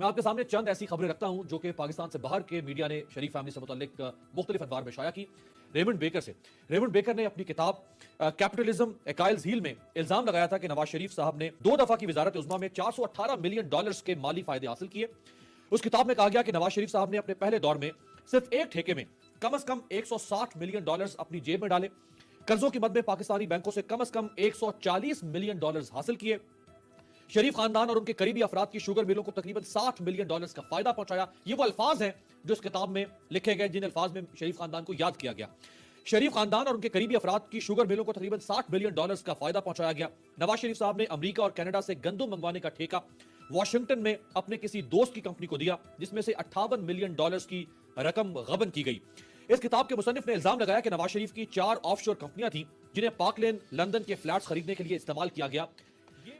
میں آپ کے سامنے چند ایسی خبریں رکھتا ہوں جو کہ پاکستان سے باہر کے میڈیا نے شریف فیملی سے متعلق مختلف ادوار میں شائع کی۔ ریمنڈ بیکر نے اپنی کتاب کیپٹلزم ایکائلز ہیل میں الزام لگایا تھا کہ نواز شریف صاحب نے 2 دفعہ کی وزارت عظمیٰ میں $418 ملین کے مالی فائدے حاصل کیے۔ اس کتاب میں کہا گیا کہ نواز شریف صاحب نے اپنے پہلے دور میں صرف ایک ٹھیکے میں کم از کم $160 ملین اپنی جیب میں ڈالے، قرضوں کی مد میں پاکستانی بینکوں سے کم از کم $140 ملین حاصل کیے، شریف خاندان اور ان کے قریبی افراد کی شوگر ملوں کو تقریباً $60 ملین کا فائدہ پہنچایا۔ یہ وہ الفاظ ہیں جو اس کتاب میں لکھے گئے، جن الفاظ میں شریف خاندان کو یاد کیا گیا۔ شریف خاندان اور ان کے قریبی افراد کی شوگر ملوں کو تقریباً $60 ملین کا فائدہ پہنچایا گیا۔ نواز شریف صاحب نے امریکہ اور کینیڈا سے گندم منگوانے کا ٹھیکہ واشنگٹن میں اپنے کسی دوست کی کمپنی کو دیا، جس میں سے $58 ملین کی رقم غبن کی گئی۔ اس کتاب کے مصنف نے الزام لگایا کہ نواز شریف کی 4 آف شور کمپنیاں تھیں جنہیں پاک لین لندن کے فلیٹس خریدنے کے لیے استعمال کیا گیا۔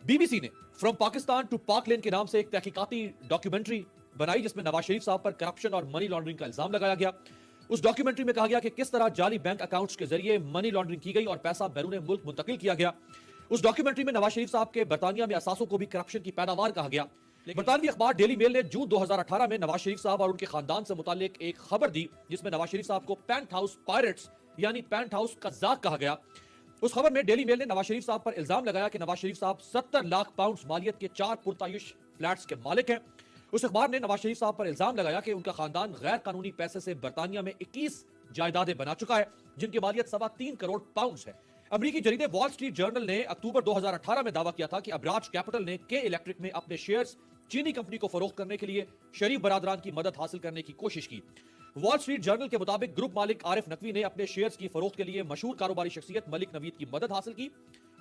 بی بی سی نے فرام پاکستان ٹو پاک لین کے نام سے ایک تحقیقاتی ڈاکیومنٹری بنائی جس میں نواز شریف صاحب پر کرپشن اور منی لانڈرنگ کا الزام لگایا گیا۔ اس ڈاکیومنٹری میں کہا گیا کہ کس طرح جعلی بینک اکاؤنٹس کے ذریعے منی لانڈرنگ کی گئی اور پیسہ بیرون ملک منتقل کیا گیا۔ اس ڈاکیومنٹری میں نواز شریف صاحب کے برطانیہ میں اثاثوں کو بھی کرپشن کی پیداوار کہا گیا۔ برطانوی اخبار ڈیلی میل نے جون 2018 میں نواز شریف صاحب اور ان کے خاندان سے متعلق ایک خبر دی جس میں نواز شریف صاحب کو پینٹ ہاؤس پائرٹس یعنی پینٹ ہاؤس قزاق کہا گیا۔ اس خبر میں ڈیلی میل نے نواز شریف صاحب پر الزام لگایا کہ نواز شریف صاحب 70 لاکھ پاؤنڈز مالیت کے 4 پرتعیش فلیٹس کے مالک ہیں۔ اس اخبار نے نواز شریف صاحب پر الزام لگایا کہ ان کا خاندان غیر قانونی پیسے سے برطانیہ میں 21 جائیدادیں بنا چکا ہے جن کی مالیت 3.25 کروڑ پاؤنڈز ہے۔ امریکی جریدے وال اسٹریٹ جرنل نے اکتوبر 2018 میں دعویٰ کیا تھا کہ ابراج کیپٹل نے کے الیکٹرک میں اپنے شیئرز چینی کمپنی کو فروخت کرنے کے لیے شریف برادران کی مدد حاصل کرنے کی کوشش کی۔ وال اسٹریٹ جرنل کے مطابق گروپ مالک عارف نقوی نے اپنے شیئرز کی فروخت کے لیے مشہور کاروباری شخصیت ملک نوید کی مدد حاصل کی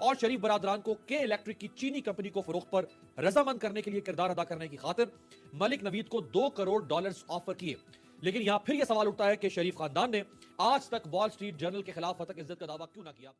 اور شریف برادران کو کے الیکٹرک کی چینی کمپنی کو فروخت پر رضامند کرنے کے لیے کردار ادا کرنے کی خاطر ملک نوید کو $2 کروڑ آفر کیے۔ لیکن یہاں پھر یہ سوال اٹھتا ہے کہ شریف خاندان نے آج تک وال اسٹریٹ جرنل کے خلاف فتح عزت کا دعویٰ کیوں نہ کیا؟